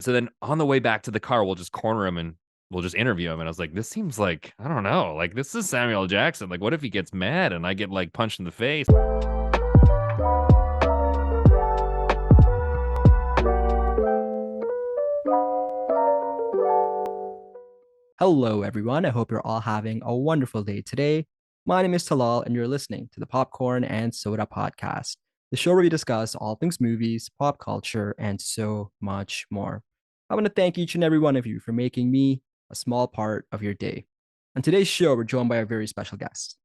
So then on the way back to the car, we'll just corner him and we'll just interview him. And I was like, this seems like, I don't know, like this is Samuel Jackson. Like, what if he gets mad and I get like punched in the face? Hello, everyone. I hope you're all having a wonderful day today. My name is Talal, and you're listening to the Popcorn and Soda Podcast, the show where we discuss all things movies, pop culture, and so much more. I want to thank each and every one of you for making me a small part of your day. On today's show, we're joined by a very special guest.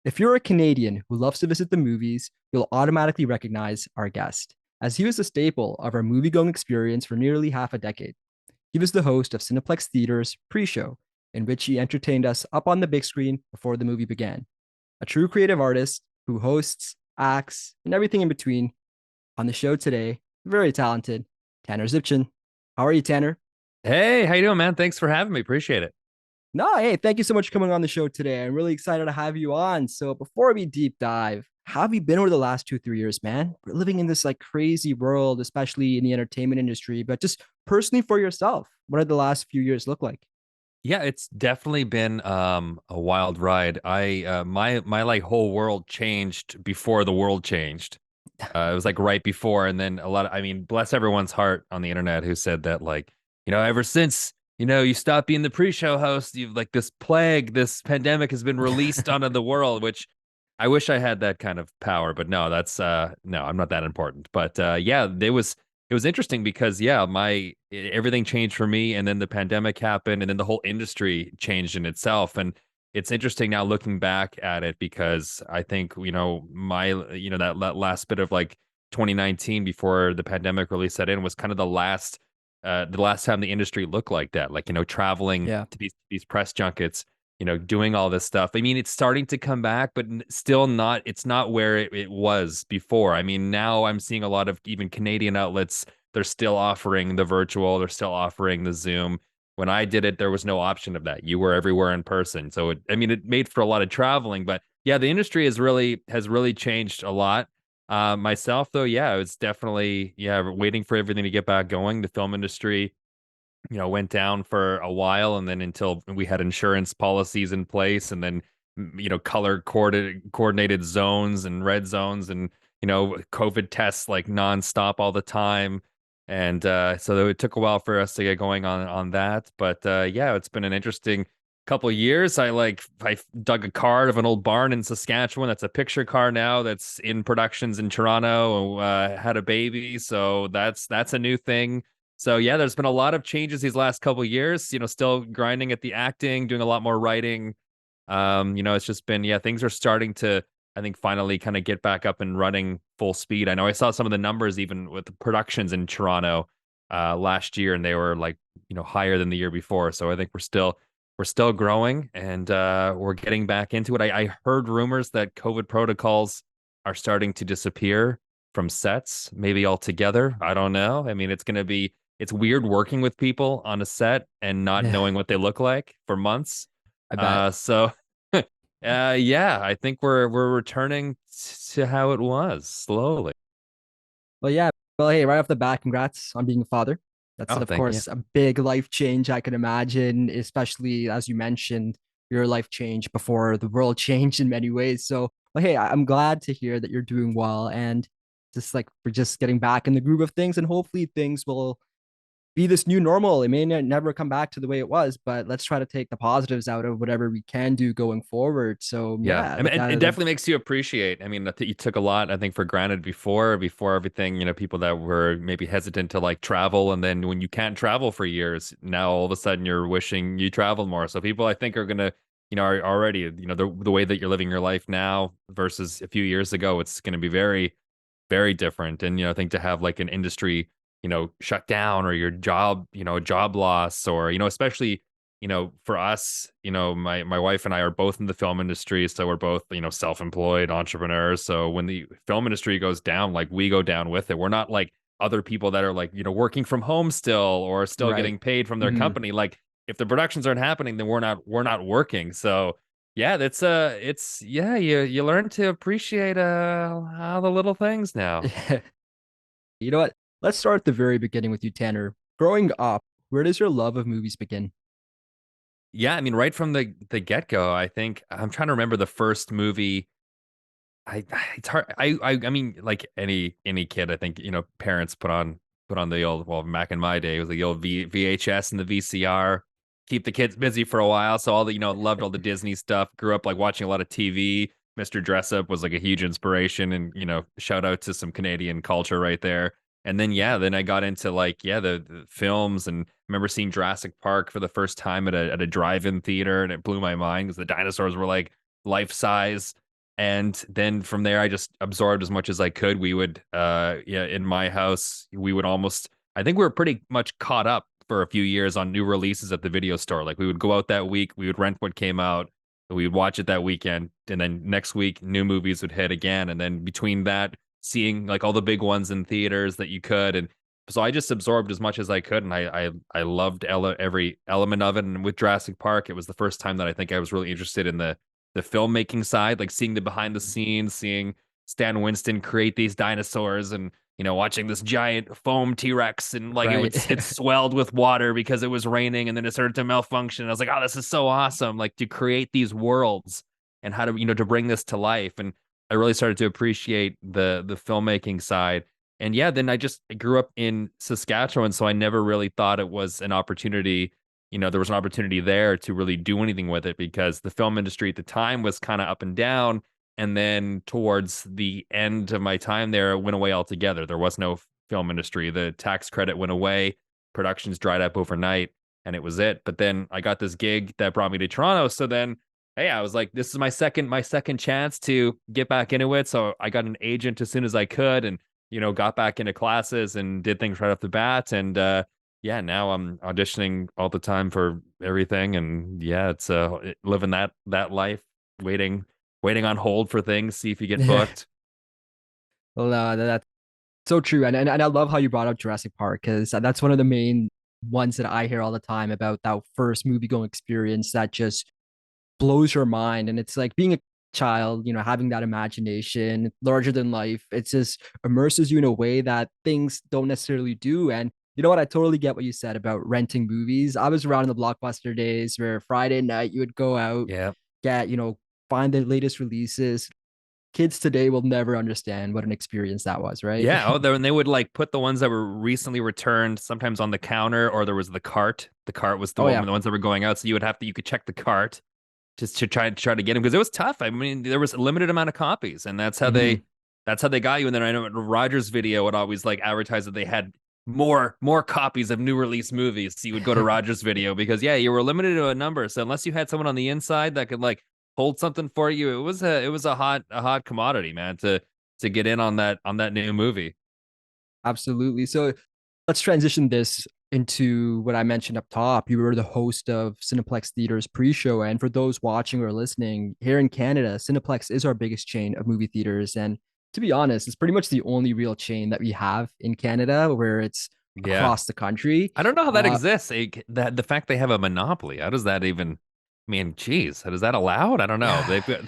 If you're a Canadian who loves to visit the movies, you'll automatically recognize our guest, as he was a staple of our movie going experience for nearly half a decade. He was the host of Cineplex Theater's pre show, in which he entertained us up on the big screen before the movie began. A true creative artist who hosts, acts, and everything in between. On the show today, very talented, Tanner Zipchen. How are you, Tanner? Hey, how you doing, man? Thanks for having me. Appreciate it. No, hey, thank you so much for coming on the show today. I'm really excited to have you on. So before we deep dive, how have you been over the last 2, 3 years, man? We're living in this like crazy world, especially in the entertainment industry, but just personally for yourself, what did the last few years look like? Yeah, it's definitely been a wild ride. My like whole world changed before the world changed. It was like right before, and then I mean, bless everyone's heart on the internet who said that, like, ever since, you stopped being the pre-show host, you've like this plague, this pandemic has been released onto the world, which I wish I had that kind of power, but no, no, I'm not that important. But yeah, it was interesting because yeah, everything changed for me, and then the pandemic happened, and then the whole industry changed in itself. And it's interesting now looking back at it because I think, that last bit of like 2019 before the pandemic really set in was kind of the last time the industry looked like that, like, traveling Yeah, to these press junkets, doing all this stuff. I mean, it's starting to come back, but still not, it's not where it was before. I mean, now I'm seeing a lot of even Canadian outlets, they're still offering the virtual, they're still offering the Zoom. When I did it, there was no option of that. You were everywhere in person. So I mean, it made for a lot of traveling, but yeah, the industry has really changed a lot. Myself though, yeah, it's definitely, yeah, waiting for everything to get back going. The film industry, went down for a while, and then until we had insurance policies in place, and then color coordinated zones and red zones, and COVID tests like nonstop all the time. And so it took a while for us to get going on that. But yeah, it's been an interesting couple of years. I dug a card of an old barn in Saskatchewan. That's a picture car now. That's in productions in Toronto. Had a baby, so that's a new thing. So yeah, there's been a lot of changes these last couple of years. Still grinding at the acting, doing a lot more writing. It's just been, yeah, things are starting to, I think, finally kind of get back up and running full speed. I know I saw some of the numbers even with the productions in Toronto last year, and they were like, higher than the year before. So I think we're still growing, and we're getting back into it. I heard rumors that COVID protocols are starting to disappear from sets, maybe altogether. I don't know. I mean, it's weird working with people on a set and not yeah, knowing what they look like for months. I bet. So yeah, I think we're returning to how it was slowly. Well, yeah. Well, hey, right off the bat, congrats on being a father. That's, Oh, of thank you. course, a big life change, I can imagine, especially as you mentioned, your life changed before the world changed in many ways. So, well, hey, I'm glad to hear that you're doing well and just like we're just getting back in the groove of things, and hopefully things will be this new normal. It may never come back to the way it was, but let's try to take the positives out of whatever we can do going forward. So, Yeah, yeah, I mean, like it that. definitely makes you appreciate. I mean, that you took a lot, I think, for granted before everything. People that were maybe hesitant to like travel, and then when you can't travel for years, now all of a sudden you're wishing you traveled more. So people, I think, are gonna, are already, the way that you're living your life now versus a few years ago, it's gonna be very, very different. And I think to have like an industry, shut down, or your job, job loss, or especially for us, my wife and I are both in the film industry, so we're both, self-employed entrepreneurs. So when the film industry goes down, like we go down with it. We're not like other people that are like, working from home still, or still Right. getting paid from their Mhm. company. Like if the productions aren't happening, then we're not working. So yeah, it's yeah, you learn to appreciate all the little things now. You know what? Let's start at the very beginning with you, Tanner. growing up, where does your love of movies begin? Yeah, I mean, right from the get-go, I think I'm trying to remember the first movie. I it's hard. I mean, like any kid, I think, parents put on the old, well, back in my day, it was the old VHS and the VCR, keep the kids busy for a while. So all the, loved all the Disney stuff. Grew up like watching a lot of TV. Mr. Dressup was like a huge inspiration, and shout out to some Canadian culture right there. And then yeah, then I got into like the films, and remember seeing Jurassic Park for the first time at a drive-in theater, and it blew my mind because the dinosaurs were like life size. And then from there, I just absorbed as much as I could. We would, yeah, in my house, we would almost, I think we were pretty much caught up for a few years on new releases at the video store. Like we would go out that week, we would rent what came out, we would watch it that weekend. And then next week, new movies would hit again. And then between that, seeing like all the big ones in theaters that you could. And so I just absorbed as much as I could. And I loved every element of it. And with Jurassic Park, it was the first time that I think I was really interested in the filmmaking side, like seeing the behind the scenes, seeing Stan Winston create these dinosaurs, and watching this giant foam T-Rex, and like Right. it swelled with water because it was raining, and then it started to malfunction. I was like, oh, this is so awesome! Like to create these worlds and how to to bring this to life. And I really started to appreciate the filmmaking side. And yeah, then I grew up in Saskatchewan, so I never really thought it was an opportunity, there was an opportunity there to really do anything with it, because the film industry at the time was kind of up and down. And then towards the end of my time there, it went away altogether. There was no film industry. The tax credit went away, productions dried up overnight, and it was it. But then I got this gig that brought me to Toronto. So then, hey, I was like, this is my second chance to get back into it. So I got an agent as soon as I could, and got back into classes and did things right off the bat. And yeah, now I'm auditioning all the time for everything. And yeah, it's living that life, waiting on hold for things, see if you get Yeah. booked. Well, that's so true. And I love how you brought up Jurassic Park because that's one of the main ones that I hear all the time about that first movie going experience that just blows your mind. And it's like being a child, having that imagination larger than life. It just immerses you in a way that things don't necessarily do. And you know what? I totally get what you said about renting movies. I was around in the Blockbuster days where Friday night you would go out, Yeah. get, find the latest releases. Kids today will never understand what an experience that was, right? Yeah. Oh, and they would like put the ones that were recently returned sometimes on the counter, or there was the cart. The cart was Oh yeah. the ones that were going out. So you could check the cart just to try to get them, because it was tough. I mean, there was a limited amount of copies, and Hmm. that's how they got you. And then I know Rogers Video would always like advertise that they had more copies of new release movies. So you would go to Rogers Video because yeah, you were limited to a number. So unless you had someone on the inside that could like hold something for you, it was a hot commodity, man, to get in on that new movie. Absolutely. So let's transition this into what I mentioned up top. You were the host of Cineplex Theaters pre-show, and for those watching or listening here in Canada, Cineplex is our biggest chain of movie theaters. And to be honest, it's pretty much the only real chain that we have in Canada where it's Yeah. across the country. I don't know how that Uh, exists. That the fact they have a monopoly. How does that even? I mean, geez, is that allowed? I don't know. They've got.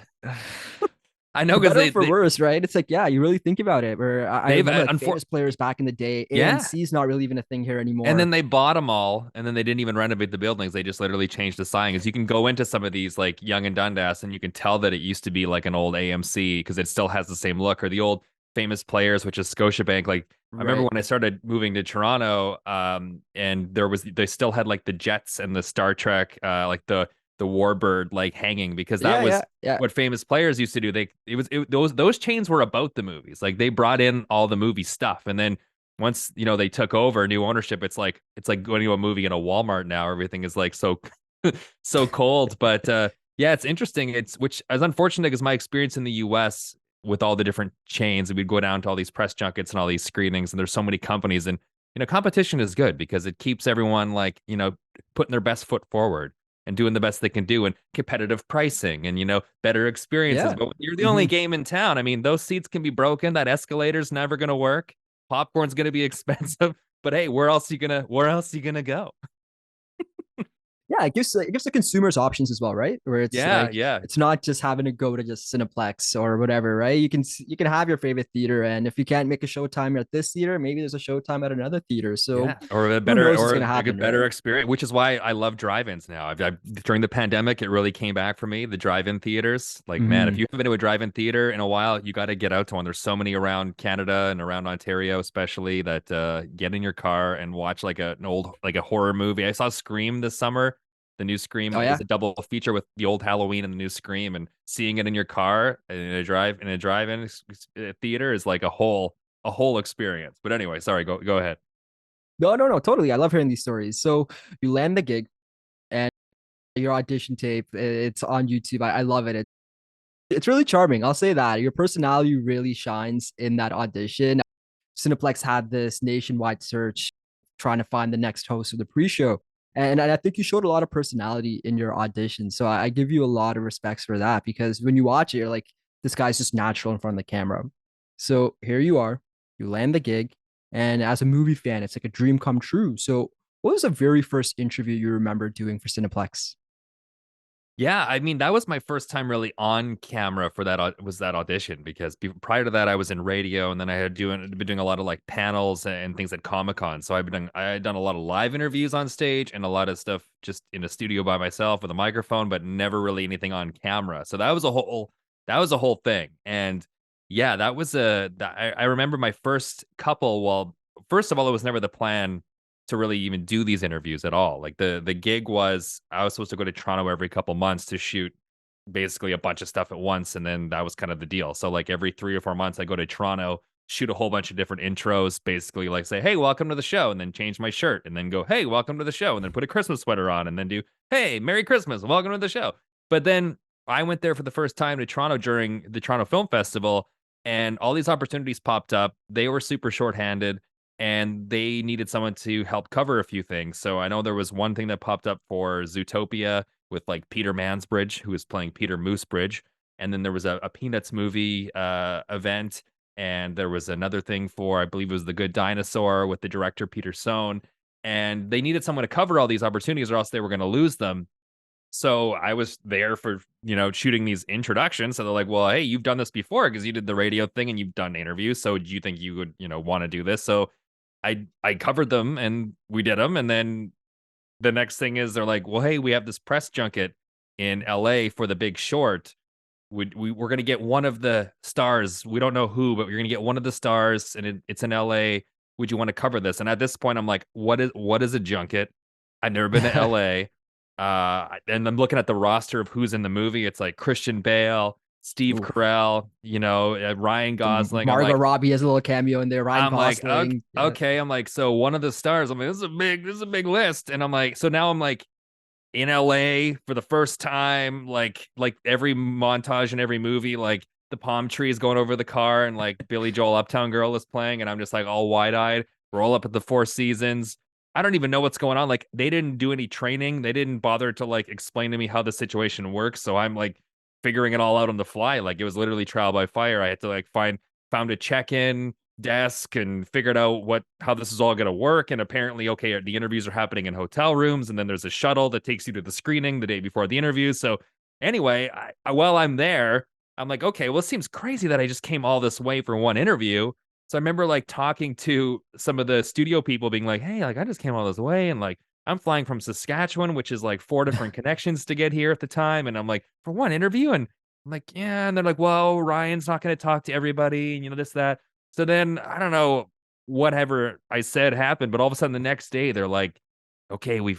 I know for because better or they, for they worse, right? It's like, yeah, you really think about it. Where I they've remember like famous players back in the day. yeah, AMC is not really even a thing here and anymore. then they bought them all, and then they didn't even renovate the buildings. They just literally changed the sign. As you can go into some of these like Young and Dundas, and you can tell that it used to be like an old AMC because it still has the same look, or the old famous players, which is Scotiabank. Like I remember Right. when I started moving to Toronto, and they still had like the Jets and the Star Trek, like the Warbird like hanging, because that Yeah, yeah, was yeah. what famous players used to do. Those chains were about the movies. Like they brought in all the movie stuff, and then once they took over new ownership, it's like going to a movie in a Walmart now. Everything is like so so cold. But yeah, it's interesting. It's which is unfortunate because my experience in the US with all the different chains, and we'd go down to all these press junkets and all these screenings, and there's so many companies. And competition is good because it keeps everyone like putting their best foot forward and doing the best they can do, and competitive pricing, and better experiences. Yeah. But when you're the only Hmm. game in town, I mean, those seats can be broken, that escalator's never going to work, popcorn's going to be expensive. But hey, where else you gonna go? yeah, it gives the consumers options as well, right? Where it's Yeah, like yeah. it's not just having to go to just Cineplex or whatever, right? You can have your favorite theater, and if you can't make a showtime at this theater, maybe there's a showtime at another theater. So Yeah, or a who better knows what's or gonna a happen, good better right? experience, which is why I love drive-ins now. During the pandemic, it really came back for me, the drive-in theaters. Like, man, if Hmm. you haven't been to a drive-in theater in a while, you got to get out to one. There's so many around Canada and around Ontario, especially that get in your car and watch like an old like a horror movie. I saw Scream this summer. The new Scream, Oh it was yeah. a double feature with the old Halloween and the new Scream, and seeing it in your car in a drive-in theater is like a whole experience. But anyway, sorry, go ahead. No, no, no, totally. I love hearing these stories. So you land the gig and your audition tape, it's on YouTube. I love it. It's really charming. I'll say that. Your personality really shines in that audition. Cineplex had this nationwide search trying to find the next host of the pre-show. And I think you showed a lot of personality in your audition. So I give you a lot of respects for that because when you watch it, you're like, this guy's just natural in front of the camera. So here you are, you land the gig. And as a movie fan, it's like a dream come true. So what was the very first interview you remember doing for Cineplex? Yeah, I mean, that was my first time really on camera for that audition because prior to that I was in radio and then I had been doing a lot of like panels and things at Comic-Con. So I had done a lot of live interviews on stage and a lot of stuff just in a studio by myself with a microphone, but never really anything on camera. So that was a whole thing. And yeah, I remember my first couple, well, first of all, it was never the plan to really even do these interviews at all. Like the gig was I was supposed to go to Toronto every couple months to shoot basically a bunch of stuff at once, and then that was kind of the deal. So like every 3 or 4 months, I go to Toronto, shoot a whole bunch of different intros, basically like say, "Hey, welcome to the show," and then change my shirt, and then go, "Hey, welcome to the show," and then put a Christmas sweater on, and then do, "Hey, Merry Christmas, welcome to the show." But then I went there for the first time to Toronto during the Toronto Film Festival, and all these opportunities popped up. They were super shorthanded and they needed someone to help cover a few things. So I know there was one thing that popped up for Zootopia with like Peter Mansbridge, who was playing Peter Moosebridge, and then there was a Peanuts movie event, and there was another thing for I believe it was The Good Dinosaur with the director Peter Sohn, and they needed someone to cover all these opportunities, or else they were going to lose them. So I was there for, shooting these introductions. So they're like, well, hey, you've done this before because you did the radio thing and you've done interviews. So do you think you would, want to do this? So I covered them and we did them. And then the next thing is they're like, well, hey, we have this press junket in LA for the big short. We're gonna get one of the stars. We don't know who, but we're gonna get one of the stars, and it's in LA. Would you want to cover this? And at this point, I'm like, what is a junket? I've never been to LA. And I'm looking at the roster of who's in the movie. It's like Christian Bale, Steve Oof. Carell, Ryan Gosling. I'm Margot like, Robbie has a little cameo in there. Ryan I'm like, okay, Gosling. Yeah. okay. I'm like, so one of the stars. I'm like, this is a big list. And I'm like, so now I'm like in LA for the first time, like every montage in every movie, like the palm trees going over the car and like Billy Joel Uptown Girl is playing, and I'm just like all wide-eyed, roll up at the Four Seasons. I don't even know what's going on. Like they didn't do any training. They didn't bother to like explain to me how the situation works. So I'm like figuring it all out on the fly. Like it was literally trial by fire. I had to like found a check-in desk and figured out how this is all going to work. And apparently, okay, the interviews are happening in hotel rooms, and then there's a shuttle that takes you to the screening the day before the interview. So anyway, while I'm there, I'm like, okay, well, it seems crazy that I just came all this way for one interview. So I remember like talking to some of the studio people, being like, hey, like I just came all this way, and like I'm flying from Saskatchewan, which is like 4 different connections to get here at the time, and I'm like, for one interview, and I'm like, yeah, and they're like, well, Ryan's not going to talk to everybody, and this that. So then I don't know whatever I said happened, but all of a sudden the next day they're like, "Okay, we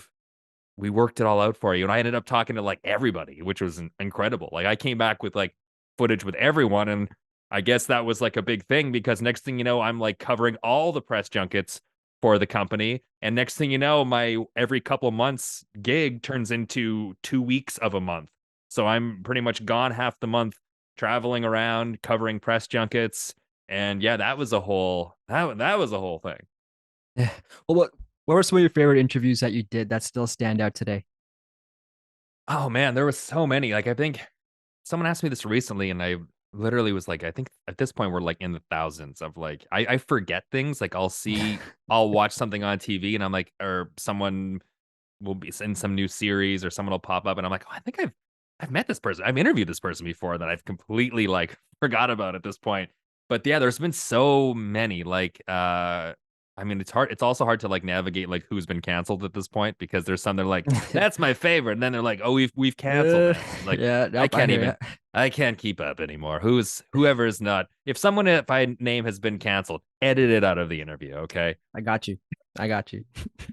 worked it all out for you." And I ended up talking to like everybody, which was incredible. Like I came back with like footage with everyone, and I guess that was like a big thing because next thing you know, I'm like covering all the press junkets for the company, and next thing you know, my every couple months gig turns into 2 weeks of a month. So I'm pretty much gone half the month traveling around covering press junkets, and yeah, that was a whole thing. Yeah. Well, what were some of your favorite interviews that you did that still stand out today? Oh man, there was so many. Like I think someone asked me this recently, and I literally was like, I think at this point we're like in the thousands of like I forget things. Like I'll watch something on TV and I'm like, or someone will be in some new series or someone will pop up and I'm like, oh, I think I've met this person. I've interviewed this person before that I've completely like forgot about at this point. But yeah, there's been so many like I mean, it's hard. It's also hard to like navigate like who's been canceled at this point because there's some that are like, that's my favorite. And then they're like, oh, we've canceled them. Like, Yeah, I yep, I can't hear even ya. I can't keep up anymore. Whoever is not if I name has been canceled, edit it out of the interview, okay? I got you. I got you.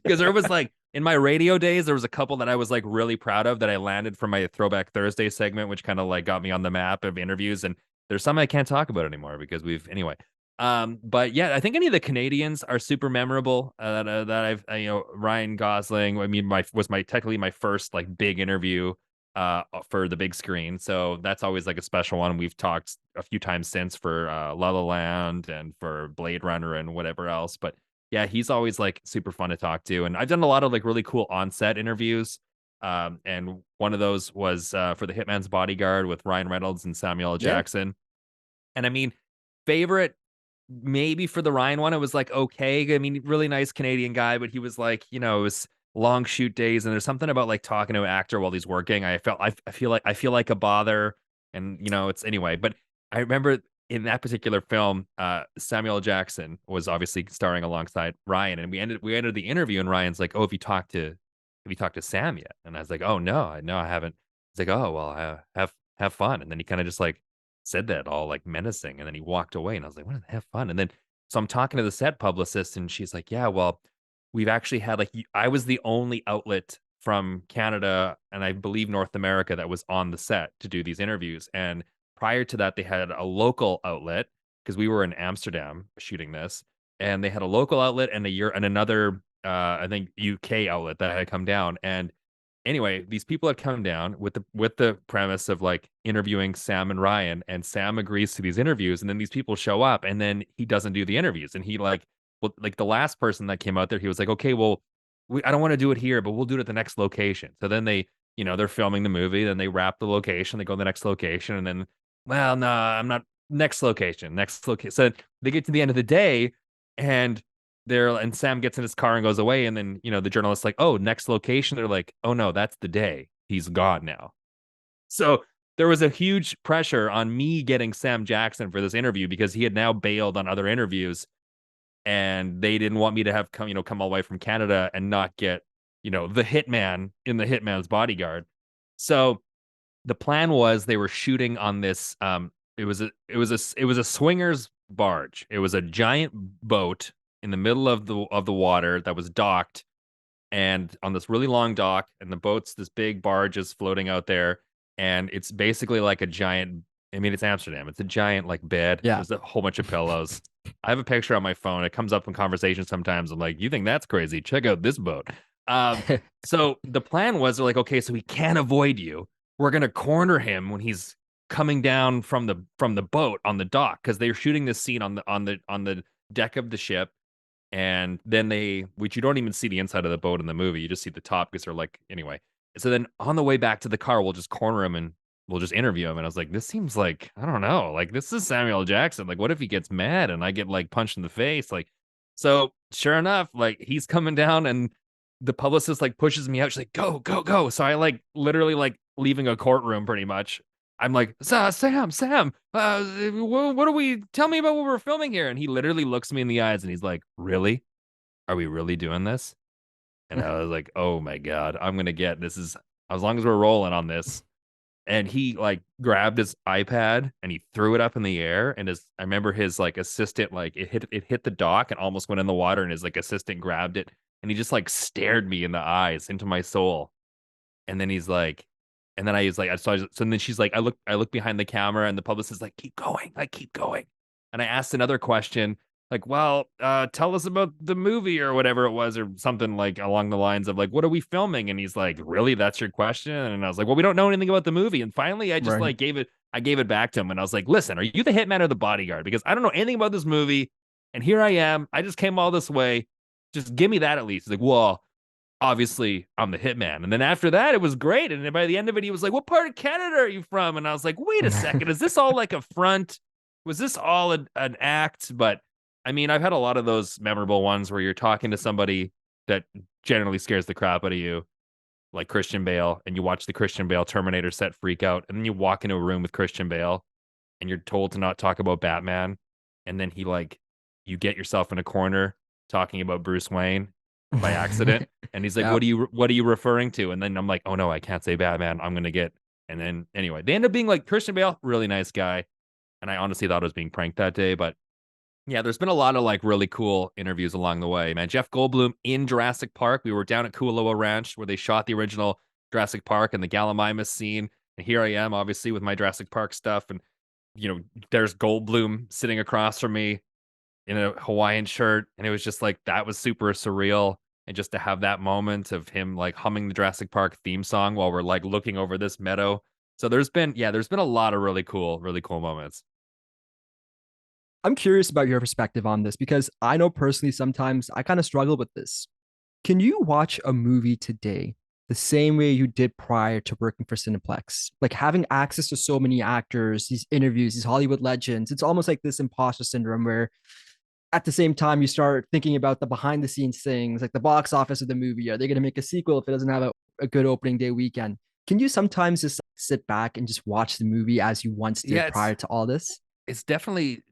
Because there was like in my radio days, there was a couple that I was like really proud of that I landed for my Throwback Thursday segment, which kind of like got me on the map of interviews. And there's some I can't talk about anymore because we've anyway. But yeah, I think any of the Canadians are super memorable. That I've Ryan Gosling. I mean, my was my technically my first like big interview for the big screen, so that's always like a special one. We've talked a few times since for La La Land and for Blade Runner and whatever else. But yeah, he's always like super fun to talk to, and I've done a lot of like really cool on-set interviews. And one of those was for the Hitman's Bodyguard with Ryan Reynolds and Samuel L. Yeah. Jackson. And I mean, favorite maybe for the Ryan one, it was like okay. I mean, really nice Canadian guy, but he was like, it was long shoot days, and there's something about like talking to an actor while he's working. I feel like a bother, and it's anyway. But I remember in that particular film, Samuel L. Jackson was obviously starring alongside Ryan, and we ended the interview, and Ryan's like, "Oh, have you talked to Sam yet?" And I was like, "Oh no, I haven't." He's like, "Oh well, have fun," and then he kind of just like said that all like menacing, and then he walked away, and I was like, "What? Have fun." And then so I'm talking to the set publicist, and she's like, "Yeah, well, we've actually had like I was the only outlet from Canada and I believe North America that was on the set to do these interviews. And prior to that, they had a local outlet because we were in Amsterdam shooting this, and they had a local outlet and another I think UK outlet that had come down. And anyway, these people had come down with the premise of like interviewing Sam and Ryan, and Sam agrees to these interviews, and then these people show up, and then he doesn't do the interviews, and he like, well, like the last person that came out there, he was like, okay, well, I don't want to do it here, but we'll do it at the next location. So then they're filming the movie, then they wrap the location, they go to the next location, and then, well, no, I'm not next location. So they get to the end of the day, and Sam gets in his car and goes away, and then the journalist's like, "Oh, next location." They're like, "Oh no, that's the day. He's gone now." So there was a huge pressure on me getting Sam Jackson for this interview because he had now bailed on other interviews, and they didn't want me to have come all the way from Canada and not get the hitman in the Hitman's Bodyguard. So the plan was they were shooting on this. It was a swingers barge. It was a giant boat in the middle of the water that was docked, and on this really long dock, and the boat's this big barge is floating out there, and it's basically like a giant. I mean, it's Amsterdam. It's a giant like bed. Yeah. There's a whole bunch of pillows. I have a picture on my phone. It comes up in conversation sometimes. I'm like, you think that's crazy? Check out this boat. Um, so the plan was they're like, okay, so he can't avoid you. We're gonna corner him when he's coming down from the boat on the dock because they're shooting this scene on the deck of the ship, and then which you don't even see the inside of the boat in the movie, you just see the top because they're like anyway. So then on the way back to the car, we'll just corner him and we'll just interview him. And I was like, this seems like I don't know, like this is Samuel L. Jackson. Like, what if he gets mad and I get like punched in the face? Like, so sure enough, like he's coming down and the publicist like pushes me out. She's like, go, go, go. So I like literally like leaving a courtroom pretty much. I'm like, Sam, what do we tell me about what we're filming here? And he literally looks me in the eyes and he's like, really? Are we really doing this? And I was like, oh my God, I'm going to get this is as long as we're rolling on this. And he like grabbed his iPad and he threw it up in the air. And I remember his like assistant, like it hit the dock and almost went in the water. And his like assistant grabbed it and he just like stared me in the eyes into my soul. And then he's like, and then I was like, so then she's like, I look behind the camera and the publicist is like, keep going, like, keep going. And I asked another question, like, well, tell us about the movie or whatever it was, or something like along the lines of like, what are we filming? And he's like, really? That's your question? And I was like, well, we don't know anything about the movie. And finally, I just Right. like I gave it back to him. And I was like, listen, are you the hitman or the bodyguard? Because I don't know anything about this movie. And here I am. I just came all this way. Just give me that at least. He's like, well, obviously I'm the hitman. And then after that, it was great. And then by the end of it, he was like, what part of Canada are you from? And I was like, wait a second, is this all like a front? Was this all an act? But I mean, I've had a lot of those memorable ones where you're talking to somebody that generally scares the crap out of you. like Christian Bale, and you watch the Christian Bale Terminator set freak out, and then you walk into a room with Christian Bale, and you're told to not talk about Batman, and then you get yourself in a corner talking about Bruce Wayne by accident, and he's like, Yeah. what are you referring to?" And then I'm like, "Oh no, I can't say Batman. I'm gonna get." And then anyway, they end up being like Christian Bale, really nice guy, and I honestly thought I was being pranked that day, but yeah, there's been a lot of like really cool interviews along the way, man. Jeff Goldblum in Jurassic Park. We were down at Kualoa Ranch where they shot the original Jurassic Park and the Gallimimus scene. And here I am, obviously, with my Jurassic Park stuff. And, there's Goldblum sitting across from me in a Hawaiian shirt. And it was just like, that was super surreal. And just to have that moment of him like humming the Jurassic Park theme song while we're like looking over this meadow. So there's been a lot of really cool moments. I'm curious about your perspective on this because I know personally sometimes I kind of struggle with this. Can you watch a movie today the same way you did prior to working for Cineplex? Like having access to so many actors, these interviews, these Hollywood legends, it's almost like this imposter syndrome where at the same time you start thinking about the behind the scenes things, like the box office of the movie. Are they going to make a sequel if it doesn't have a good opening day weekend? Can you sometimes just sit back and just watch the movie as you once did Yeah, prior to all this? it's definitely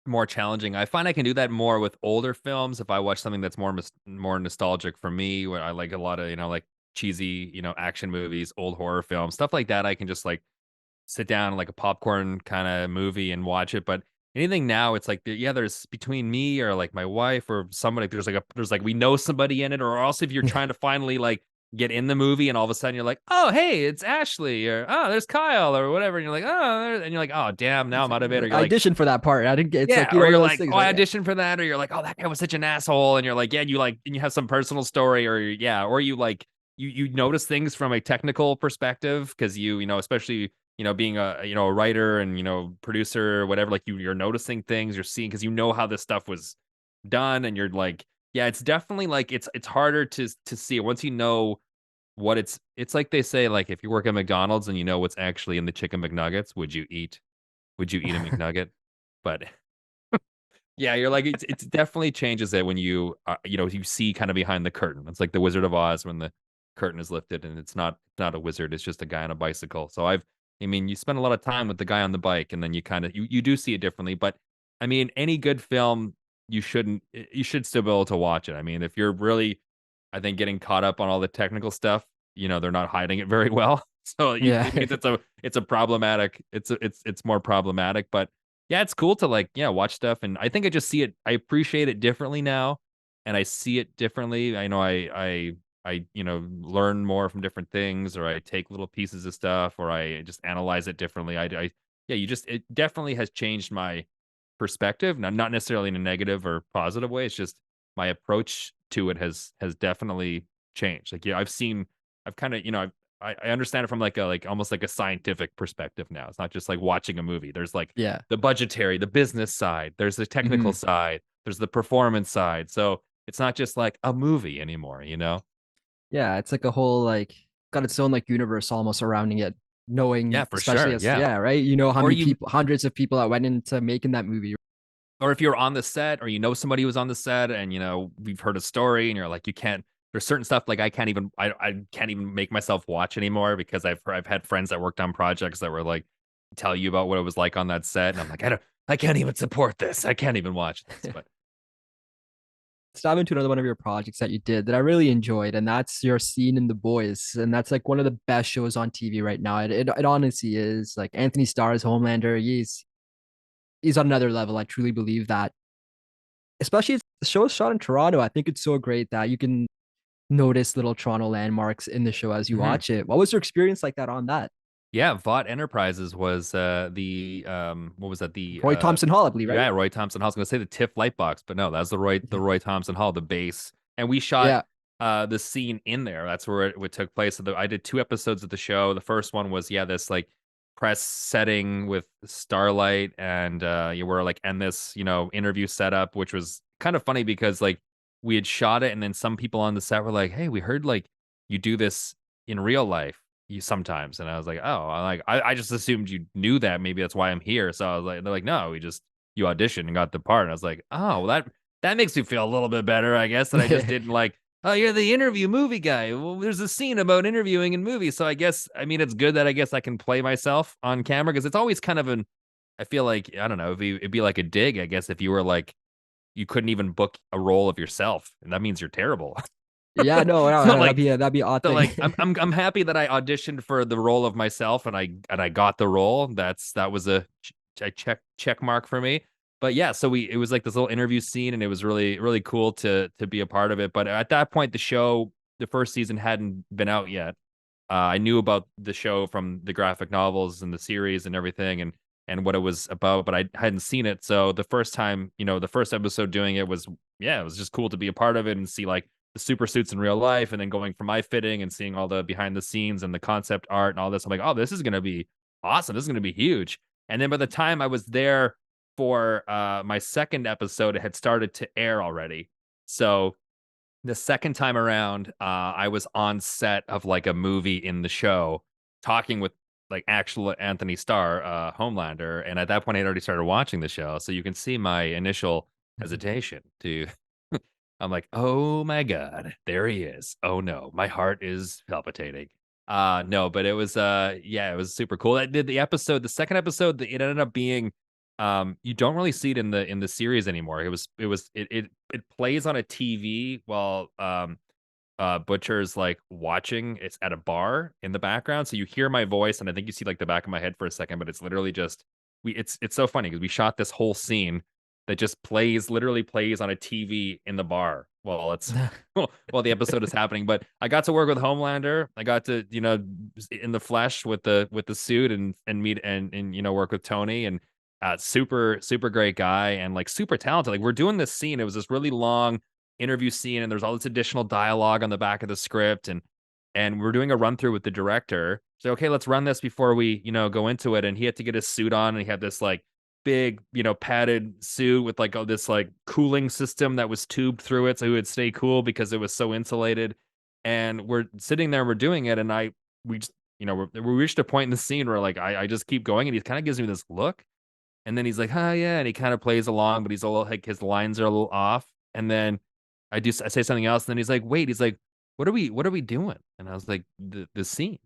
more challenging. I find I can do that more with older films if I watch something that's more nostalgic for me, where I like a lot of, like cheesy, action movies, old horror films, stuff like that. I can just like sit down like a popcorn kind of movie and watch it. But anything now, it's like, yeah, there's between me or like my wife or somebody, there's like we know somebody in it, or also if you're trying to finally like get in the movie and all of a sudden you're like, oh hey, it's Ashley, or oh there's Kyle or whatever, and you're like, and you're like, oh damn, now It's I'm out of it, or like you're I like, auditioned for that part. I didn't get. It's like yeah, or one you're of those like, things. oh, I Like auditioned for that, or you're like, oh, that guy was such an asshole, and you're like, yeah, and you have some personal story, or yeah, or you like you notice things from a technical perspective because especially being a writer and producer or whatever, like you're noticing things, you're seeing because you know how this stuff was done, and you're like, yeah, it's definitely like it's harder to see it once you know what it's like they say, like if you work at McDonald's and you know what's actually in the chicken McNuggets, would you eat a McNugget? But yeah, you're like it's definitely changes it when you see kind of behind the curtain. It's like the Wizard of Oz when the curtain is lifted and it's not a wizard, it's just a guy on a bicycle. So I mean, you spend a lot of time with the guy on the bike and then you kind of you do see it differently, but I mean, any good film you should still be able to watch it. I mean, if you're really I think getting caught up on all the technical stuff, they're not hiding it very well. So yeah, it means it's a problematic it's more problematic, but yeah, it's cool to like, yeah, watch stuff. And I think I appreciate it differently now. And I see it differently. I know learn more from different things, or I take little pieces of stuff, or I just analyze it differently. Yeah, it definitely has changed my perspective. Not necessarily in a negative or positive way. It's just my approach to it has definitely changed. Like, yeah, I've kind of, I understand it from like almost like a scientific perspective now. It's not just like watching a movie. There's like yeah. the budgetary, the business side, there's the technical Mhm. side, there's the performance side. So it's not just like a movie anymore, Yeah, it's like a whole like got its own like universe almost surrounding it. Yeah, Knowing, for especially sure. as Yeah. yeah, right. You know how Or many you people, hundreds of people that went into making that movie. or if you're on the set or somebody who was on the set and we've heard a story and you're like, you can't there's certain stuff like I can't even make myself watch anymore because I've had friends that worked on projects that were like tell you about what it was like on that set, and I'm like, I can't even support this. I can't even watch this. But Let's dive into another one of your projects that you did that I really enjoyed, and that's your scene in The Boys, and that's like one of the best shows on TV right now. It honestly is. Like Anthony Starr's Homelander, he's on another level. I truly believe that. Especially the show is shot in Toronto. I think it's so great that you can notice little Toronto landmarks in the show as you mhm. watch it. What was your experience like that on that? Yeah, Vought Enterprises was the what was that? The Roy Thompson Hall, I believe, right? yeah, Roy Thompson Hall. I was gonna say the TIFF Lightbox, but no, that's the Roy Thompson Hall, the base. And we shot Yeah. the scene in there. That's where it took place. So I did 2 episodes of the show. The first one was, yeah, this like press setting with starlight, and you were like in this, interview setup, which was kind of funny because like we had shot it, and then some people on the set were like, "Hey, we heard like you do this in real life you sometimes." And I was like, oh, I just assumed you knew that. Maybe that's why I'm here. So I was like, they're like, no, you auditioned and got the part. And I was like, oh, well, that makes me feel a little bit better, I guess, that I just didn't like oh, you're the interview movie guy. Well, there's a scene about interviewing in movies. So I guess, I mean, it's good that I guess I can play myself on camera because it's always kind of I feel like, I don't know, it'd be like a dig, I guess, if you were like, you couldn't even book a role of yourself. And that means you're terrible. Yeah, no, So like, that'd be an odd so thing. like I'm happy that I auditioned for the role of myself and I got the role. That was a check mark for me. But yeah, so we it was like this little interview scene and it was really cool to be a part of it. But at that point the first season hadn't been out yet. I knew about the show from the graphic novels and the series and everything and what it was about, but I hadn't seen it. So the first time, the first episode doing it was, yeah, it was just cool to be a part of it and see like the super suits in real life and then going for my fitting and seeing all the behind the scenes and the concept art and all this. I'm like, oh, this is gonna be awesome. This is gonna be huge. And then by the time I was there for my second episode, it had started to air already. So the second time around, I was on set of like a movie in the show, talking with like actual Anthony Starr, Homelander, and at that point, I'd already started watching the show, so you can see my initial hesitation to. I'm like, oh my god, there he is. Oh no, my heart is palpitating. No, but it was, yeah, it was super cool. I did the second episode, it ended up being you don't really see it in the series anymore. It plays on a TV while Butcher's like watching. It's at a bar in the background, so you hear my voice, and I think you see like the back of my head for a second, but it's literally just it's so funny because we shot this whole scene that just literally plays on a TV in the bar while it's while the episode is happening. But I got to work with Homelander. I got to, in the flesh with the suit and meet and work with Tony and super great guy and like super talented. Like we're doing this scene. It was this really long interview scene, and there's all this additional dialogue on the back of the script, and we're doing a run through with the director. So okay, let's run this before we go into it. And he had to get his suit on, and he had this like big padded suit with like all this like cooling system that was tubed through it so he would stay cool because it was so insulated. And we're sitting there, we're doing it, and we just we reached a point in the scene where like I just keep going, and he kind of gives me this look, and then he's like, "Huh, yeah," and he kind of plays along, but he's a little like his lines are a little off. And then I say something else, and then he's like, "Wait," he's like, what are we doing?" And I was like, the scene."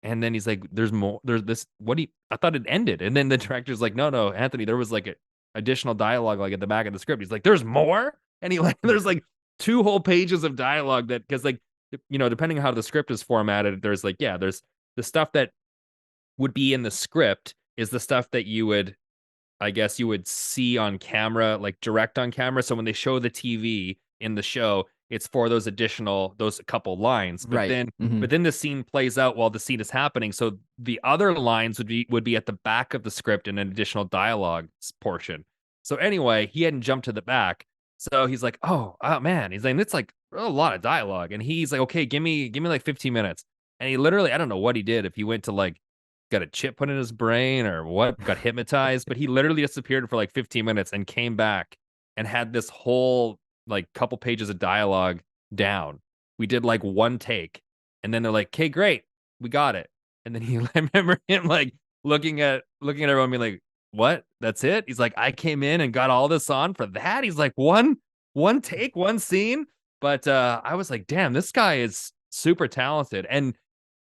And then he's like, "There's more. There's this. What do you? I thought it ended." And then the director's like, "No, Anthony, there was like a additional dialogue like at the back of the script." He's like, "There's more," and he like, there's like two whole pages of dialogue that because like depending on how the script is formatted, there's like there's the stuff that would be in the script is the stuff that you would I guess you would see on camera, like direct on camera. So when they show the TV in the show, it's for those couple lines. But Right. then, Hmm. but then the scene plays out while the scene is happening. So the other lines would be at the back of the script in an additional dialogue portion. So anyway, he hadn't jumped to the back. So he's like, oh man. He's like, it's like a lot of dialogue. And he's like, okay, give me like 15 minutes. And he literally, I don't know what he did. If he went to like got a chip put in his brain or what, got hypnotized, but he literally disappeared for like 15 minutes and came back and had this whole like couple pages of dialogue down. We did like one take, and then they're like, "Okay, great, we got it." And then I remember him like looking at everyone being like, "What? That's it?" He's like, "I came in and got all this on for that." He's like, one take, one scene." But I was like, "Damn, this guy is super talented." And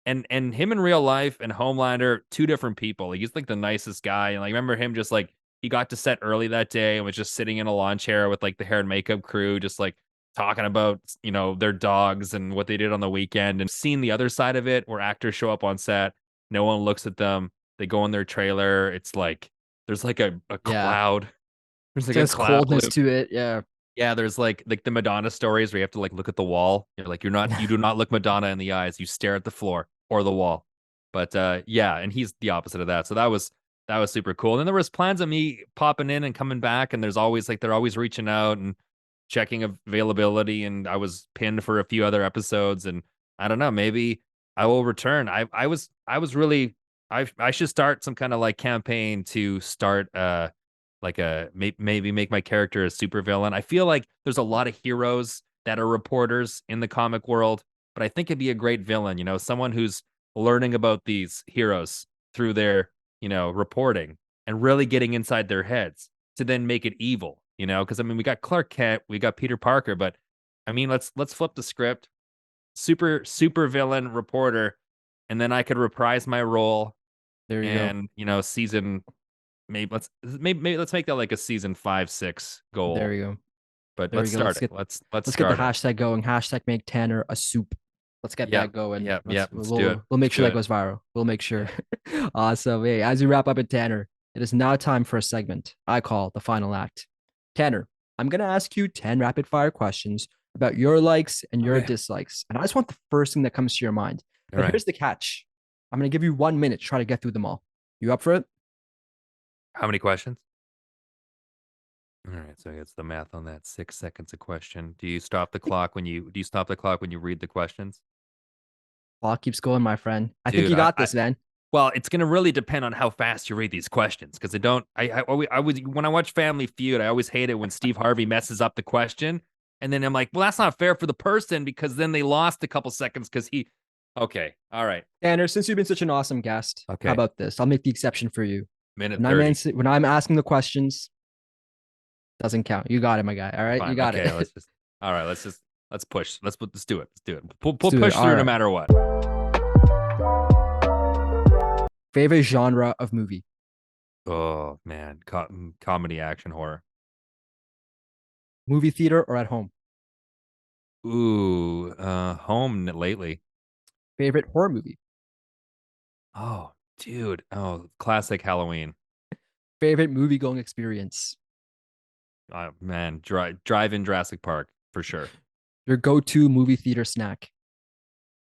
him in real life and Homelander, two different people. Like, he's like the nicest guy. And like, I remember him just like he got to set early that day and was just sitting in a lawn chair with like the hair and makeup crew, just like talking about their dogs and what they did on the weekend. And seeing the other side of it, where actors show up on set, no one looks at them. They go in their trailer. It's like there's like a Yeah. cloud. There's like a There's cloud coldness loop. to it. Yeah. Yeah, there's like the Madonna stories where you have to like look at the wall. You're like, you do not look Madonna in the eyes. You stare at the floor or the wall. But yeah, and he's the opposite of that. So that was super cool. And then there was plans of me popping in and coming back, and there's always like they're always reaching out and checking availability. And I was pinned for a few other episodes, and I don't know, maybe I will return. I was really I should start some kind of like campaign to start like maybe make my character a supervillain. I feel like there's a lot of heroes that are reporters in the comic world, but I think it'd be a great villain, someone who's learning about these heroes through their, reporting and really getting inside their heads to then make it evil, because I mean we got Clark Kent, we got Peter Parker, but I mean, let's flip the script. Super villain reporter, and then I could reprise my role There you go. and season maybe let's make that like a season 5, 6 There goal. you go. But There we let's go. start it. Let's Let's get the start it. hashtag going. Hashtag make Tanner a soup. Let's get Yep, that going. yep. Let's do it. We'll Let's make sure do that it. goes viral. We'll make sure. Yeah. Awesome. Hey, as we wrap up at Tanner, it is now time for a segment I call the final act. Tanner, I'm gonna ask you 10 rapid fire questions about your likes and your Okay. dislikes. And I just want the first thing that comes to your mind. All But right. here's the catch. I'm gonna give you 1 minute to try to get through them all. You up for it? How many questions? All right. So it's the math on that. 6 seconds a question. Do you stop the clock when you read the questions? Clock keeps going, my friend. I think Dude, you got this, man. well, it's gonna really depend on how fast you read these questions because I don't. I was when I watch Family Feud, I always hate it when Steve Harvey messes up the question, and then I'm like, well, that's not fair for the person because then they lost a couple seconds because he. Okay, all right, Tanner, since you've been such an awesome guest, how okay, about this? I'll make the exception for you. minute 30. When I'm asking the questions, doesn't count. You got it, my guy. All right, you Fine, got okay, it. all right, let's push. Let's do it. Let's do it. Let's do it. Push All through no right. matter what. Favorite genre of movie? Oh man, comedy, action, horror. Movie theater or at home? Ooh, home lately. Favorite horror movie? Oh, dude. Oh, classic Halloween. Favorite movie going experience? Man, drive in Jurassic Park for sure. Your go-to movie theater snack?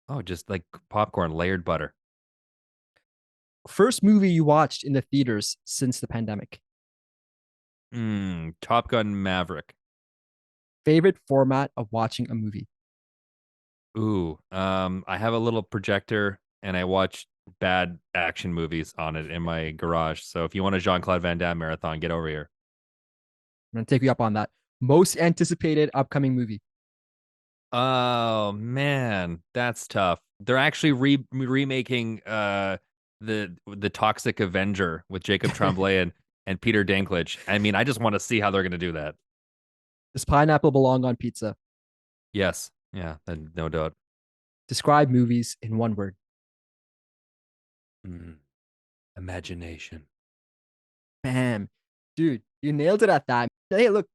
Oh, just like popcorn, layered butter. First movie you watched in the theaters since the pandemic? Top Gun Maverick. Favorite format of watching a movie? Ooh, I have a little projector and I watch bad action movies on it in my garage. So if you want a Jean-Claude Van Damme marathon, get over here. I'm gonna take you up on that. Most anticipated upcoming movie? Oh man, that's tough. They're actually remaking the Toxic Avenger with Jacob Tremblay and Peter Dinklage. I mean, I just want to see how they're gonna do that. Does pineapple belong on pizza? Yes, yeah, no doubt. Describe movies in one word. Mm, imagination. Bam. Dude, you nailed it at that. Hey, look,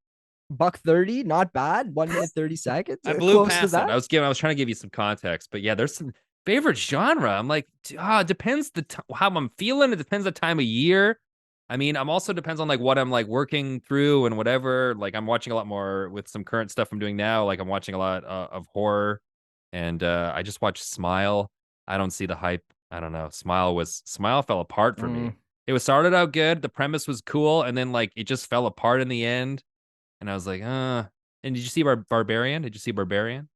buck 30, not bad. 1 minute 30 seconds. I blew Close to past it. that. I was trying to give you some context, but yeah, there's some favorite genre. I'm like, it depends how I'm feeling. It depends the time of year. I mean, I'm also depends on like what I'm like working through and whatever. Like I'm watching a lot more with some current stuff I'm doing now. Like I'm watching a lot of horror, and I just watched Smile. I don't see the hype. I don't know. Smile fell apart for Mm, me. It was started out good. The premise was cool, and then like it just fell apart in the end. And I was like, And did you see Barbarian? Did you see Barbarian?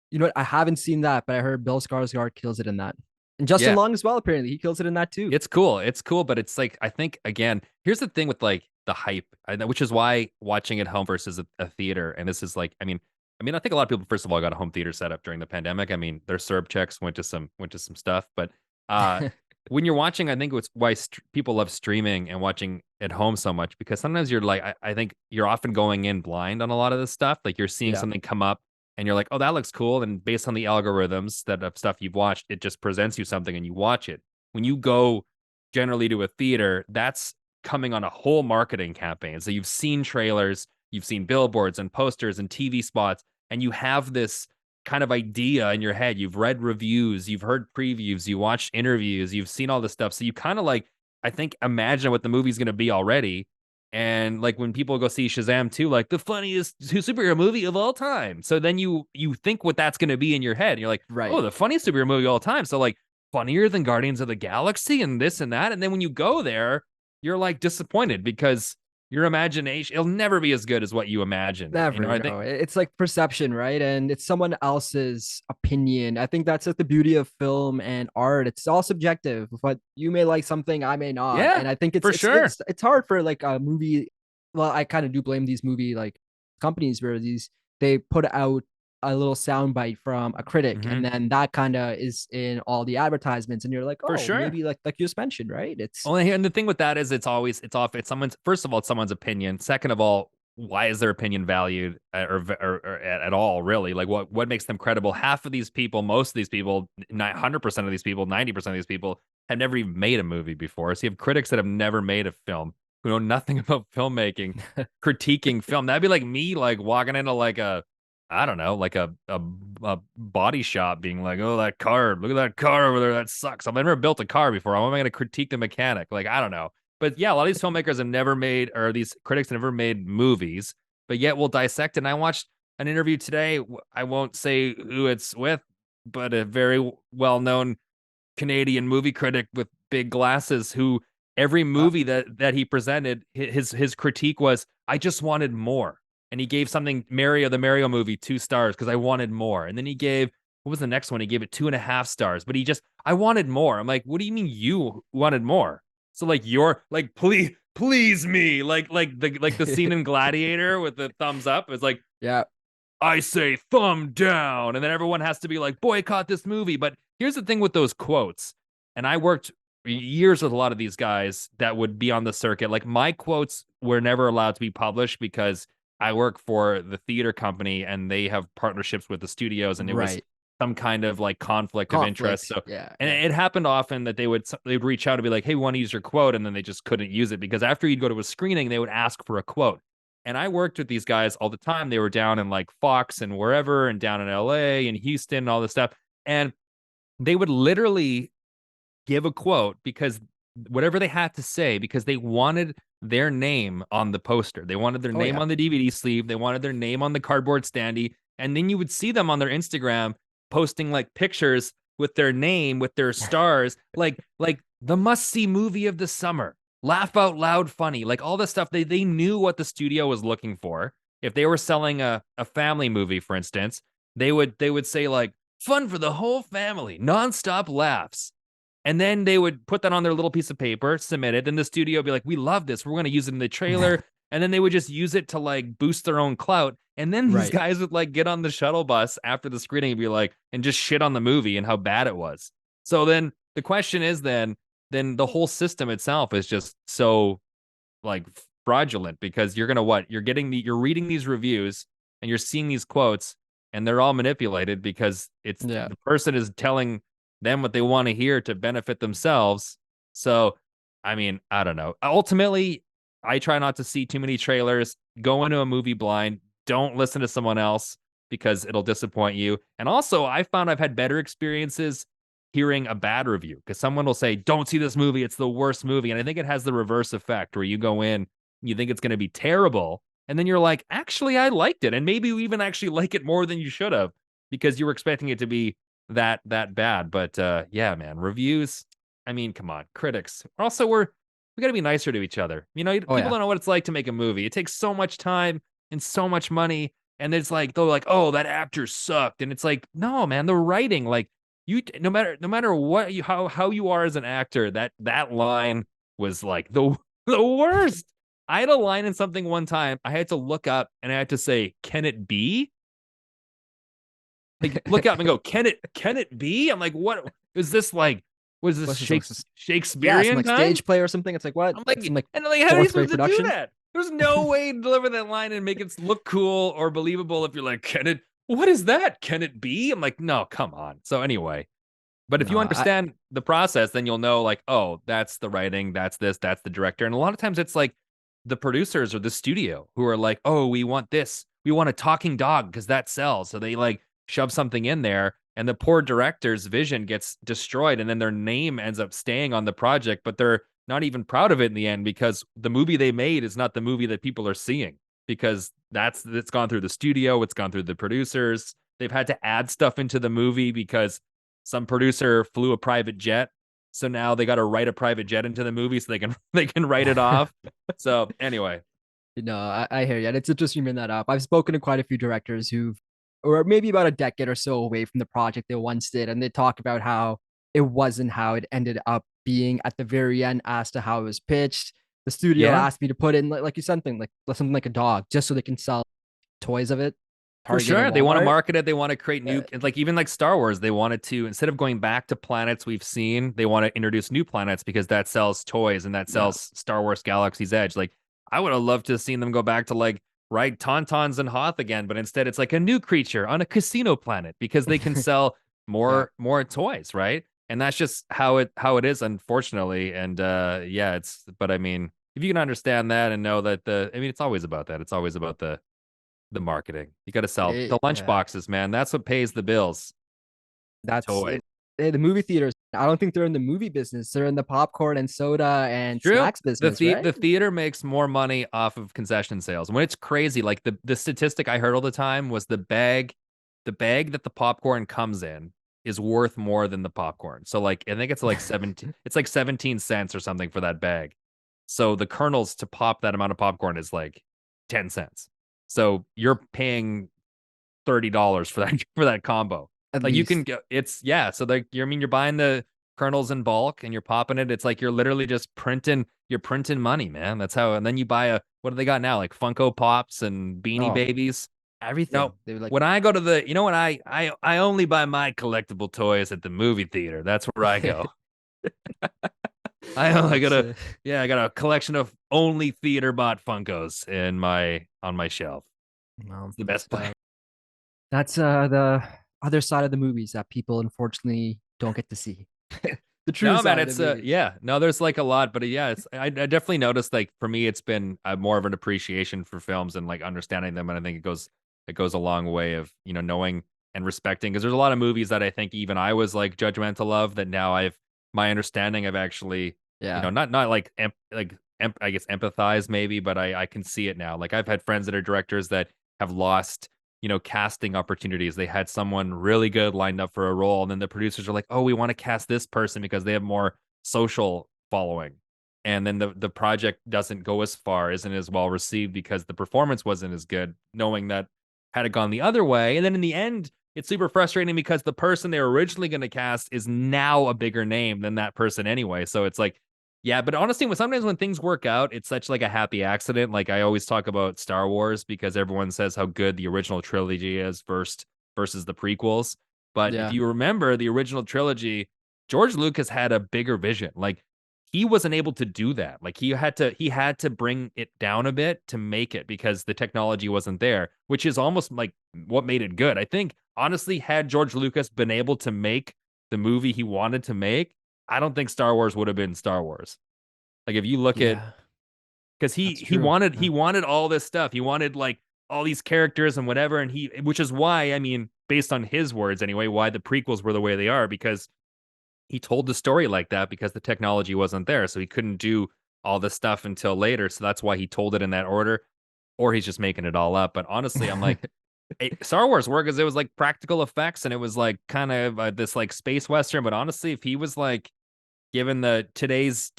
you know what? I haven't seen that, but I heard Bill Skarsgård kills it in that. And Justin Yeah, Long as well, apparently. He kills it in that too. it's cool. It's cool, but it's like I think again, here's the thing with like the hype, which is why watching at home versus a theater, and this is like, I think a lot of people first of all got a home theater set up during the pandemic. I mean, their CERB checks went to some stuff, but uh, when you're watching, I think it's why people love streaming and watching at home so much because sometimes you're like, I think you're often going in blind on a lot of this stuff. Like you're seeing Yeah. something come up and you're like, oh, that looks cool. And based on the algorithms that of stuff you've watched, it just presents you something and you watch it. When you go generally to a theater, that's coming on a whole marketing campaign. So you've seen trailers, you've seen billboards and posters and TV spots, and you have this kind of idea in your head. You've read reviews, you've heard previews, you watched interviews, you've seen all this stuff. So you kind of like, I think, imagine what the movie's going to be already. And like when people go see Shazam 2, like the funniest superhero movie of all time. So then you think what that's going to be in your head. And you're like, Right. oh, the funniest superhero movie of all time. So like funnier than Guardians of the Galaxy and this and that. And then when you go there, you're like disappointed because your imagination, it'll never be as good as what you imagined. You know, Never I think, know. It's like perception, right? And it's someone else's opinion. I think that's like the beauty of film and art. It's all subjective. But you may like something, I may not. yeah, And I think for sure. it's hard for like a movie. Well, I kind of do blame these movie like companies where they put out a little soundbite from a critic, Hmm. and then that kind of is in all the advertisements, and you're like, For oh, sure. maybe like you just mentioned, right? It's Well, and the thing with that is it's someone's, first of all, it's someone's opinion. Second of all, why is their opinion valued or at all, really? Like, what makes them credible? Half of these people, most of these people, 100% of these people, 90% of these people have never even made a movie before. So you have critics that have never made a film, who know nothing about filmmaking, critiquing film. That'd be like me, like walking into like a, I don't know, like a body shop, being like, "Oh, that car! Look at that car over there. That sucks. I've never built a car before. How am I going to critique the mechanic?" Like, I don't know. But yeah, a lot of these filmmakers have never made, or these critics have never made movies, but yet we'll dissect. And I watched an interview today. I won't say who it's with, but a very well-known Canadian movie critic with big glasses, who every Uh, movie that he presented, his critique was, I just wanted more. And he gave something, Mario, the Mario movie, 2 stars because I wanted more. And then he gave, what was the next one? He gave it 2.5 stars, but he just, I wanted more. I'm like, what do you mean you wanted more? So like you're like, please me, like the scene in Gladiator with the thumbs up. It's like, yeah. I say thumb down. And then everyone has to be like, boycott this movie. But here's the thing with those quotes. And I worked years with a lot of these guys that would be on the circuit. Like, my quotes were never allowed to be published because I work for the theater company and they have partnerships with the studios, and it was Right. some kind of like conflict of interest. Conflict. So, Yeah. and Yeah. it happened often that they'd reach out and be like, "Hey, we want to use your quote," and then they just couldn't use it because after you'd go to a screening, they would ask for a quote. And I worked with these guys all the time. They were down in like Fox and wherever, and down in LA and Houston and all this stuff. And they would literally give a quote because whatever they had to say, because they wanted their name on the poster. They wanted their Oh name yeah. on the DVD sleeve. They wanted their name on the cardboard standee. And then you would see them on their Instagram posting like pictures with their name, with their stars, like the must-see movie of the summer. Laugh out loud funny. Like all this stuff. They knew what the studio was looking for. If they were selling a family movie, for instance, they would say like fun for the whole family, nonstop laughs. And then they would put that on their little piece of paper, submit it, and the studio would be like, we love this. We're going to use it in the trailer. And then they would just use it to like boost their own clout. And then these Right. guys would like get on the shuttle bus after the screening and be like, and just shit on the movie and how bad it was. So then the question is then the whole system itself is just so like fraudulent, because you're going to what? You're reading these reviews and you're seeing these quotes, and they're all manipulated because it's Yeah. the person is telling them what they want to hear to benefit themselves. So, I mean, I don't know. Ultimately, I try not to see too many trailers. Go into a movie blind. Don't listen to someone else because it'll disappoint you. And also, I found I've had better experiences hearing a bad review, because someone will say, "Don't see this movie. It's the worst movie." And I think it has the reverse effect where you go in, you think it's going to be terrible, and then you're like, "Actually, I liked it." And maybe you even actually like it more than you should have because you were expecting it to be that bad. But yeah, man, reviews. I mean, come on, critics. Also, we got to be nicer to each other. You know, Oh people yeah. don't know what it's like to make a movie. It takes so much time and so much money, and it's like they're like, "Oh, that actor sucked," and it's like, no, man, the writing, like you, no matter what you how you are as an actor, that line was like the the worst. I had a line in something one time. I had to look up and I had to say, "Can it be?" Like look up and go, can it be? I'm like, what is this like? Was this What's this? What's this? Yeah, some Shakespearean like time? stage play or something. It's like what? I'm Like like, some like and like, how are you fourth grade supposed to do production. that? There's no way to deliver that line and make it look cool or believable if you're like, can it? What is that? Can it be? I'm like, no, come on. So anyway, but if No, you I understand the process, then you'll know like, oh, that's the writing, that's this, that's the director. And a lot of times it's like the producers or the studio who are like, oh, we want this. We want a talking dog because that sells. So they like shove something in there, and the poor director's vision gets destroyed. And then their name ends up staying on the project, but they're not even proud of it in the end because the movie they made is not the movie that people are seeing, because it's gone through the studio, it's gone through the producers. They've had to add stuff into the movie because some producer flew a private jet. So now they got to write a private jet into the movie so they can they can write it off. So anyway, I hear you. And it's interesting you bring that up. I've spoken to quite a few directors who've, or maybe about a decade or so away from the project they once did, and they talk about how it wasn't how it ended up being at the very end as to how it was pitched. The studio yeah, asked me to put in like you said something like a dog just so they can sell toys of it, for Target and sure. They want to Walmart. market it. They want to create Uh, new, like even like Star Wars, they wanted to, instead of going back to planets we've seen, they want to introduce new planets because that sells toys and that yeah, sells Star Wars Galaxy's Edge. Like I would have loved to have seen them go back to like right? Tauntauns and Hoth again, but instead it's like a new creature on a casino planet because they can sell Yeah. more toys, right? And that's just how it is, unfortunately. And yeah, it's but I mean, if you can understand that and know that I mean, it's always about that. It's always about the marketing. You got to sell the lunch Yeah. boxes, man. That's what pays the bills. That's Toys. the movie theaters. I don't think they're in the movie business. They're in the popcorn and soda and True. snacks business, right? The theater makes more money off of concession sales. When it's crazy, like the statistic I heard all the time was the bag that the popcorn comes in is worth more than the popcorn. So like I think it's like 17 cents or something for that bag. So the kernels to pop that amount of popcorn is like 10 cents. So you're paying $30 for that for that combo. At Like you can least. get it's yeah. So like I mean you're buying the kernels in bulk and you're popping it. It's like you're literally just printing money, man. That's how. And then you buy what do they got now? Like Funko Pops and Beanie Oh, Babies. everything. No, They were like, when I go to the, you know what I only buy my collectible toys at the movie theater. That's where I go. I only got that's a yeah, I got a collection of only theater bought Funkos in my on my shelf. well, It's the best place. that's the other side of the movies that people unfortunately don't get to see. The true No, man, side of the it's movies. yeah. No, there's like a lot, but yeah, I definitely noticed like for me, it's been more of an appreciation for films and like understanding them, and I think it goes a long way of knowing and respecting because there's a lot of movies that I think even I was like judgmental of that now I've my understanding of actually Yeah. not like I guess empathize maybe, but I can see it now. Like I've had friends that are directors that have lost casting opportunities. They had someone really good lined up for a role, and then the producers are like, "Oh, we want to cast this person because they have more social following." And then the project doesn't go as far, isn't as well received because the performance wasn't as good, knowing that had it gone the other way. And then in the end, it's super frustrating because the person they were originally going to cast is now a bigger name than that person anyway. So it's like, yeah, but honestly, sometimes when things work out, it's such like a happy accident. Like I always talk about Star Wars because everyone says how good the original trilogy is versus the prequels. But if Yeah. you remember the original trilogy, George Lucas had a bigger vision. Like he wasn't able to do that. Like he had to bring it down a bit to make it because the technology wasn't there, which is almost like what made it good. I think honestly, had George Lucas been able to make the movie he wanted to make, I don't think Star Wars would have been Star Wars. Like if you look at Yeah. because he That's he true. wanted Yeah. he wanted all this stuff. He wanted like all these characters and whatever, and which is why I mean, based on his words anyway, why the prequels were the way they are because he told the story like that because the technology wasn't there, so he couldn't do all this stuff until later. So that's why he told it in that order, or he's just making it all up. But honestly, I'm like, Star Wars worked because it was like practical effects and it was like kind of this like space western. But honestly, if he was like given the today's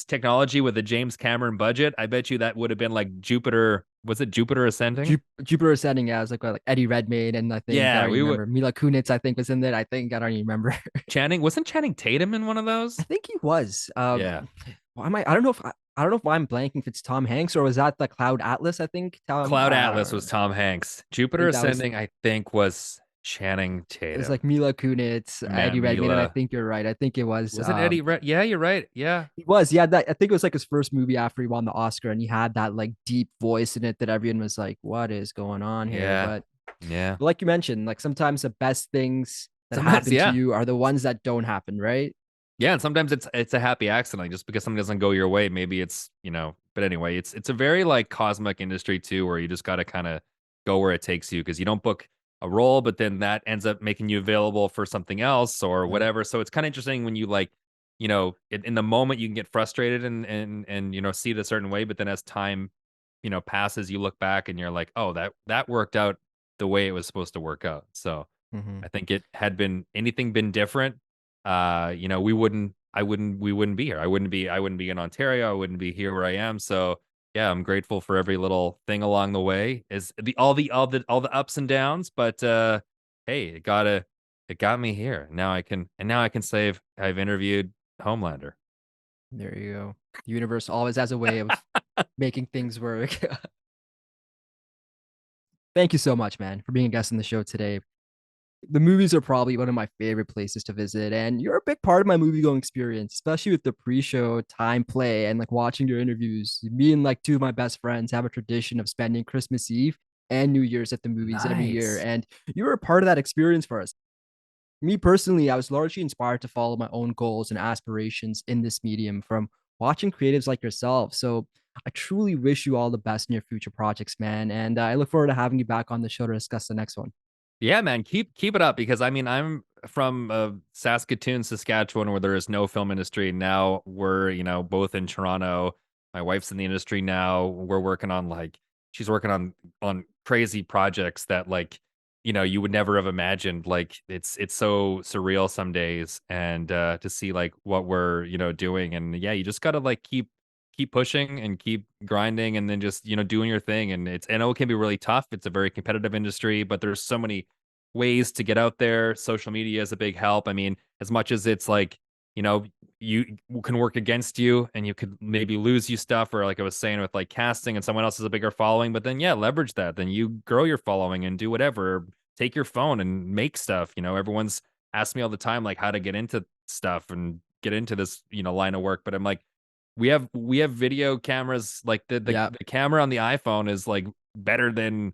technology with the James Cameron budget, I bet you that would have been like Jupiter. Was it Jupiter Ascending? Jupiter Ascending, yeah, it was like Eddie Redmayne, and I think I Yeah, don't even we would. remember. Mila Kunis, I think, was in there. I think I don't even remember. Wasn't Channing Tatum in one of I those? think he was. Yeah, Why am I? I don't know if I don't know if I'm blanking if it's Tom Hanks or was that the Cloud Atlas? I think Cloud Atlas was Tom Hanks. I Jupiter think that was Ascending, I think, was Channing it was like Tatum. Mila Kunis, Matt Eddie Redmayne, and I Mila. think you're right. I think it was Was it Eddie? Yeah, you're right. Yeah, he was, yeah, that I think it was like his first movie after he won the Oscar, and he had that like deep voice in it that everyone was like, "What is going on here?" yeah, But yeah. like you mentioned, like sometimes the best things that Sometimes, happen to yeah. you are the ones that don't happen, right? Yeah, and sometimes it's a happy accident. Like, just because something doesn't go your way, maybe but anyway, it's a very like cosmic industry too, where you just gotta kind of go where it takes you because you don't book a role, but then that ends up making you available for something else or Yeah. whatever. So it's kind of interesting when you like, in the moment you can get frustrated and see it a certain way, but then as time, passes, you look back and you're like, oh, that worked out the way it was supposed to work out. So Hmm. I think it had been anything been different, we wouldn't be here. I wouldn't be in Ontario. I wouldn't be here where I am. So yeah, I'm grateful for every little thing along the way. Is all the ups and downs, but hey, it got me here. Now I can say I've interviewed Homelander. There you go. The universe always has a way of making things work. Thank you so much, man, for being a guest on the show today. The movies are probably one of my favorite places to visit, and you're a big part of my movie going experience, especially with the pre-show time play and like watching your interviews. Me and like two of my best friends have a tradition of spending Christmas Eve and New Year's at the movies every year, Nice. and you were a part of that experience for us. Me personally, I was largely inspired to follow my own goals and aspirations in this medium from watching creatives like yourself. So I truly wish you all the best in your future projects, man. And I look forward to having you back on the show to discuss the next one. Yeah, man, keep it up because I mean I'm from Saskatoon, Saskatchewan, where there is no film industry. Now we're both in Toronto. My wife's in the industry now. We're working on she's working on crazy projects that you would never have imagined. Like it's so surreal some days, and to see like what we're doing, and yeah, you just gotta like keep pushing and keep grinding and then just doing your thing. And I know it can be really tough. It's a very competitive industry, but there's so many ways to get out there. Social media is a big help. I mean, as much as it's like you know you can work against you and you could maybe lose you stuff, or like I was saying with like casting and someone else has a bigger following, but then yeah, leverage that, then you grow your following and do whatever. Take your phone and make stuff. Everyone's asked me all the time like how to get into stuff and get into this line of work, but I'm like, we have video cameras. Like Yeah. the camera on the iPhone is like better than,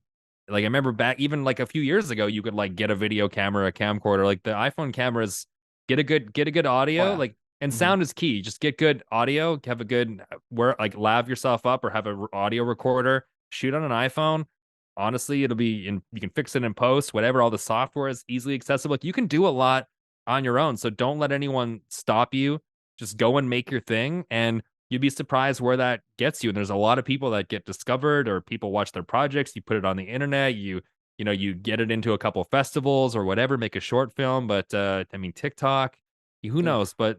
like I remember back even like a few years ago you could like get a video camera, a camcorder. Like the iPhone cameras get a good Oh audio, yeah. like, and Mhm. sound is key. Just get good audio, have a good where like lav yourself up or have a audio recorder, shoot on an iPhone. Honestly, it'll be in, you can fix it in post, whatever. All the software is easily accessible. Like, you can do a lot on your own. So don't let anyone stop you. Just go and make your thing, and you'd be surprised where that gets you. And there's a lot of people that get discovered, or people watch their projects. You put it on the internet, you get it into a couple of festivals or whatever, make a short film. But I mean, TikTok, who knows? Oof. But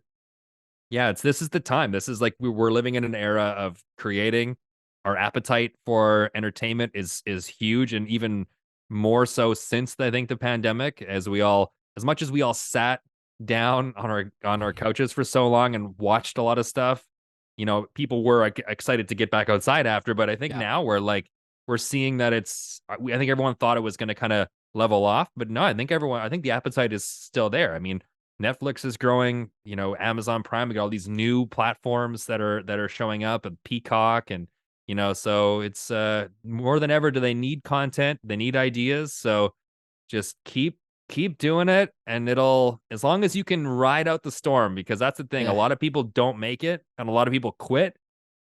yeah, this is the time. This is like we're living in an era of creating. Our appetite for entertainment is huge, and even more so since I think the pandemic, as much as we all sat down on our couches for so long and watched a lot of stuff. People were like, excited to get back outside after, but I think Yeah. now we're seeing that I think everyone thought it was going to kind of level off, but no, I think the appetite is still there. I mean, Netflix is growing, Amazon Prime, we got all these new platforms that are showing up, and Peacock, and so it's more than ever do they need content, they need ideas. So just keep doing it, and it'll, as long as you can ride out the storm, because that's the thing. A Yeah. lot of people don't make it and a lot of people quit.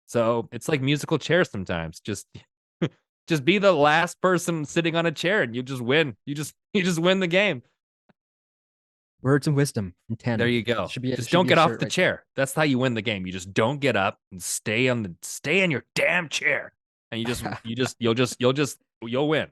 So it's like musical chairs sometimes. Just be the last person sitting on a chair and you just win. You just win the game. Words of wisdom from There Tanner. you go. Should be Just should don't be a get off shirt the right there. chair. That's how you win the game. You just don't get up and stay in your damn chair. And you'll win.